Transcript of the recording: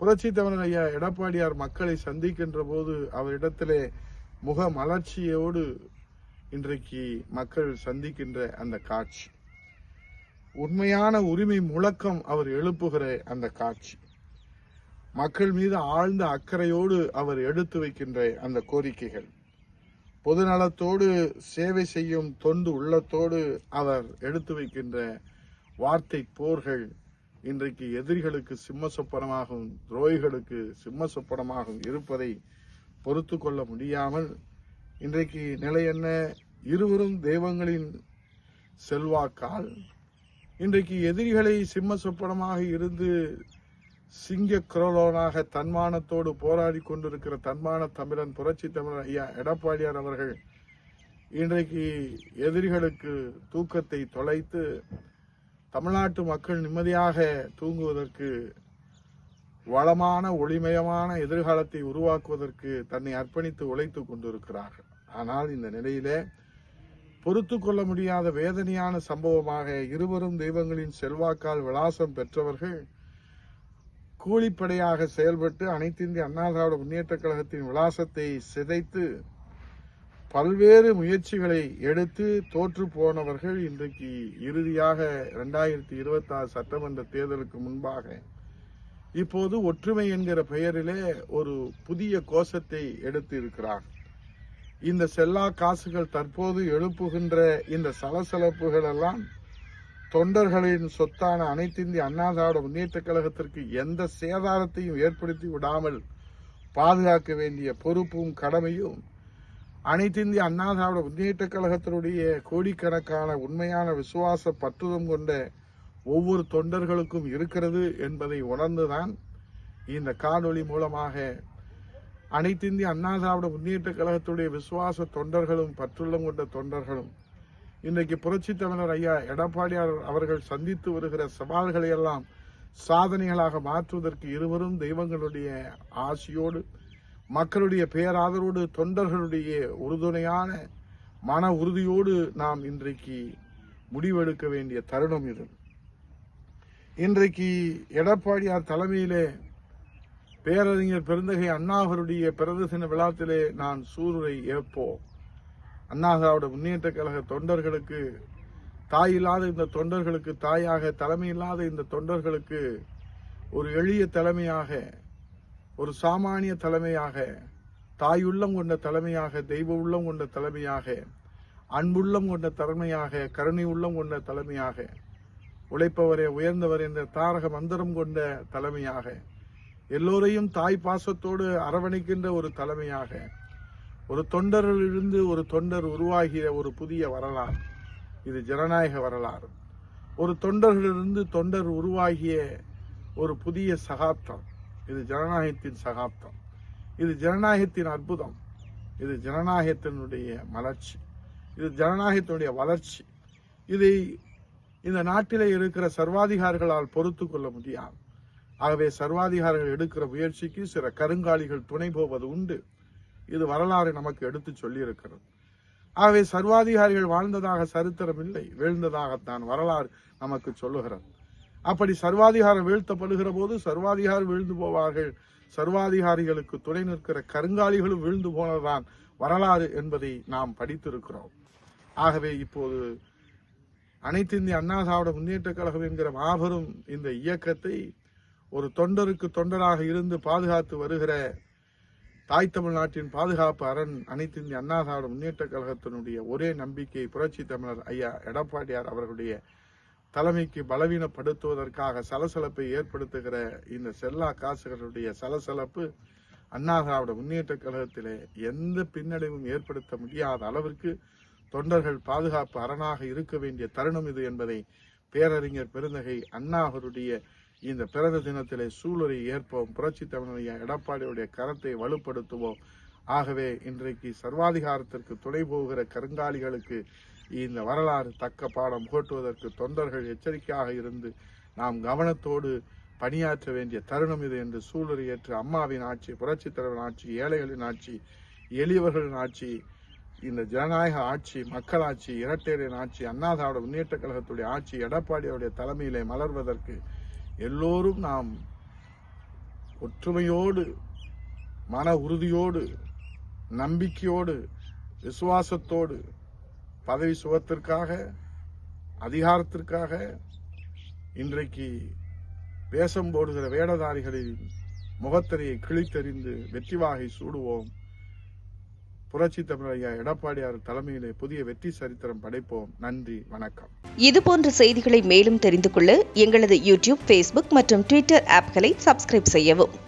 புரட்சி தமிழர் ஐயா எடப்பாடியார் மக்களை சந்திக்கின்ற போது அவரிடத்திலே முக மலர்ச்சியோடு இன்றைக்கு மக்கள் சந்திக்கின்ற அந்த காட்சி, உண்மையான உரிமை முழக்கம் அவர் எழுப்புகிற அந்த காட்சி, மக்கள் மீது ஆழ்ந்த அக்கறையோடு அவர் எடுத்து வைக்கின்ற அந்த கோரிக்கைகள், பொதுநலத்தோடு சேவை செய்யும் தொண்டு உள்ளத்தோடு அவர் எடுத்து வைக்கின்ற வார்த்தை போர்கள் இன்றைக்கு எதிரிகளுக்கு சிம்ம சொப்பனமாகவும் துரோகிகளுக்கு சிம்ம சொப்பனமாகவும் இருப்பதை பொறுத்து கொள்ள முடியாமல் இன்றைக்கு நிலை என்ன, இருவரும் தெய்வங்களின் செல்வாக்கால் இன்றைக்கு எதிரிகளை சிம்ம சொப்பனமாக இருந்து சிங்க குரலோனாக தன்மானத்தோடு போராடி கொண்டிருக்கிற தன்மான தமிழன் புரட்சி தமிழர் ஐயா எடப்பாடியார் அவர்கள் இன்றைக்கு எதிரிகளுக்கு தூக்கத்தை தொலைத்து தமிழ்நாட்டு மக்கள் நிம்மதியாக தூங்குவதற்கு, வளமான ஒளிமயமான எதிர்காலத்தை உருவாக்குவதற்கு தன்னை அர்ப்பணித்து உழைத்துக் கொண்டிருக்கிறார்கள். ஆனால் இந்த நிலையிலே பொறுத்து கொள்ள முடியாத வேதனையான சம்பவமாக இருவரும் தெய்வங்களின் செல்வாக்கால் விலாசம் பெற்றவர்கள் கூலிப்படையாக செயல்பட்டு அனைத்து இந்திய அண்ணா திராவிட முன்னேற்ற கழகத்தின் விலாசத்தை சிதைத்து பல்வேறு முயற்சிகளை எடுத்து தோற்று போனவர்கள் இன்றைக்கு இறுதியாக 2026 சட்டமன்ற தேர்தலுக்கு முன்பாக இப்போது ஒற்றுமை என்கிற பெயரிலே ஒரு புதிய கோஷத்தை எடுத்து இருக்கிறார். இந்த செல்லா காசுகள் தற்போது எழுப்புகின்ற இந்த சலசலப்புகள் எல்லாம் தொண்டர்களின் சொத்தான அனைத்து இந்திய அண்ணா திராவிட முன்னேற்ற கழகத்திற்கு எந்த சேதாரத்தையும் ஏற்படுத்தி விடாமல் பாதுகாக்க வேண்டிய பொறுப்பும் கடமையும் அனைத்து இந்திய அண்ணா திராவிட முன்னேற்ற கழகத்தினுடைய கோடிக்கணக்கான உண்மையான விசுவாச பற்றுதம் கொண்ட ஒவ்வொரு தொண்டர்களுக்கும் இருக்கிறது என்பதை உணர்ந்துதான் இந்த காணொளி மூலமாக அனைத்து இந்திய அண்ணா திராவிட முன்னேற்ற கழகத்துடைய விசுவாச தொண்டர்களும் பற்றுள்ளம் கொண்ட தொண்டர்களும் இன்றைக்கு புரட்சி தமிழர் ஐயா எடப்பாடியார் அவர்கள் சந்தித்து வருகிற சவால்களை எல்லாம் சாதனைகளாக மாற்றுவதற்கு இருவரும் தெய்வங்களுடைய ஆசியோடு, மக்களுடைய பேராதரோடு, தொண்டர்களுடைய உறுதுணையான மன உறுதியோடு நாம் இன்றைக்கு முடிவெடுக்க வேண்டிய தருணம் இது. இன்றைக்கு எடப்பாடியார் தலைமையிலே பேரறிஞர் பெருந்தகை அண்ணா அவருடைய பிறந்த தின விழாத்திலே நான் சூளுரை ஏற்போம். அண்ணா திராவிட முன்னேற்ற கழக தொண்டர்களுக்கு, தாய் இல்லாத இந்த தொண்டர்களுக்கு தாயாக, தலைமை இல்லாத இந்த தொண்டர்களுக்கு ஒரு எளிய தலைமையாக, ஒரு சாமானிய தலைமையாக, தாயுள்ளம் கொண்ட தலைமையாக, தெய்வ உள்ளம் கொண்ட தலைமையாக, அன்புள்ளம் கொண்ட தலைமையாக, கருணை உள்ளம் கொண்ட தலைமையாக, உழைப்பவரே உயர்ந்தவர் என்ற தாரக மந்திரம் கொண்ட தலைமையாக, எல்லோரையும் தாய் பாசத்தோடு அரவணைக்கின்ற ஒரு தலைமையாக, ஒரு தொண்டரிலிருந்து ஒரு தொண்டர் உருவாகிய ஒரு புதிய வரலாறு, இது ஜனநாயக வரலாறு. ஒரு தொண்டர்களிலிருந்து தொண்டர் உருவாகிய ஒரு புதிய சகாப்தம், இது ஜனநாயகத்தின் சகாப்தம், இது ஜனநாயகத்தின் அற்புதம், இது ஜனநாயகத்தினுடைய மலர்ச்சி, இது ஜனநாயகத்தினுடைய வளர்ச்சி. இதை இந்த நாட்டிலே இருக்கிற சர்வாதிகாரிகளால் பொறுத்து கொள்ள முடியாது. ஆகவே சர்வாதிகாரிகள் எடுக்கிற முயற்சிக்கு சில கருங்காலிகள் துணை போவது உண்டு. இது வரலாறு நமக்கு எடுத்து சொல்லி இருக்கிறது. ஆகவே சர்வாதிகாரிகள் வாழ்ந்ததாக சரித்திரம் இல்லை, வீழ்ந்ததாகத்தான் வரலாறு நமக்கு சொல்லுகிறது. அப்படி சர்வாதிகாரம் வீழ்த்தப்படுகிற போது சர்வாதிகாரி வீழ்ந்து போவார்கள், சர்வாதிகாரிகளுக்கு துணை நிற்கிற கருங்காலிகளும் வீழ்ந்து போனதுதான் வரலாறு என்பதை நாம் படித்திருக்கிறோம். ஆகவே இப்போது அனைத்து இந்திய அண்ணா திராவிட முன்னேற்ற கழகம் என்கிற மாபெரும் இந்த இயக்கத்தை ஒரு தொண்டருக்கு தொண்டராக இருந்து பாதுகாத்து வருகிற தாய் தமிழ்நாட்டின் பாதுகாப்பு அரண் அனைத்து இந்திய அண்ணா திராவிட முன்னேற்ற கழகத்தினுடைய ஒரே நம்பிக்கை புரட்சி தமிழர் ஐயா எடப்பாடியார் அவர்களுடைய தலைமைக்கு பலவீனப்படுத்துவதற்காக சலசலப்பை ஏற்படுத்துகிற இந்த செல்லா காசுகளுடைய சலசலப்பு அண்ணா திராவிட முன்னேற்ற கழகத்திலே எந்த பின்னடைவும் ஏற்படுத்த முடியாத அளவிற்கு தொண்டர்கள் பாதுகாப்பு அரணாக இருக்க வேண்டிய தருணம் இது என்பதை பேரறிஞர் பெருந்தகை அண்ணா அவருடைய இந்த பிறந்த தினத்திலே சூளுரை ஏற்போம். புரட்சி தமிழர் எடப்பாடியுடைய கரத்தை வலுப்படுத்துவோம். ஆகவே இன்றைக்கு சர்வாதிகாரத்திற்கு துணை போகிற கருங்காலிகளுக்கு இந்த வரலாறு தக்க பாடம் புகட்டுவதற்கு தொண்டர்கள் எச்சரிக்கையாக இருந்து நாம் கவனத்தோடு பணியாற்ற வேண்டிய தருணம் இது என்று சூளுரை ஏற்று அம்மாவின் ஆட்சி, புரட்சி தலைவரின் ஆட்சி, ஏழைகளின் ஆட்சி, எளியவர்களின் ஆட்சி, இந்த ஜனநாயக ஆட்சி, மக்களாட்சி, இரட்டையரின் ஆட்சி, அண்ணா திராவிட முன்னேற்ற கழகத்துடைய ஆட்சி எடப்பாடியுடைய தலைமையிலே மலர்வதற்கு எல்லோரும் நாம் ஒற்றுமையோடு, மன உறுதியோடு, நம்பிக்கையோடு, விசுவாசத்தோடு பதவி சுகத்திற்காக, அதிகாரத்திற்காக இன்றைக்கு வேஷம் போடுகிற வேடதாரிகளின் முகத்திரையை கிழித்தெறிந்து வெற்றி வாகை சூடுவோம். புரட்சி தமிழர் ஐயா எடப்பாடியார் தலைமையிலே புதிய வெற்றி சரித்திரம் படைப்போம். நன்றி, வணக்கம். இதுபோன்ற செய்திகளை மேலும் தெரிந்து கொள்ள எங்களது யூடியூப், Facebook மற்றும் Twitter ஆப்களை சப்ஸ்கிரைப் செய்யவும்.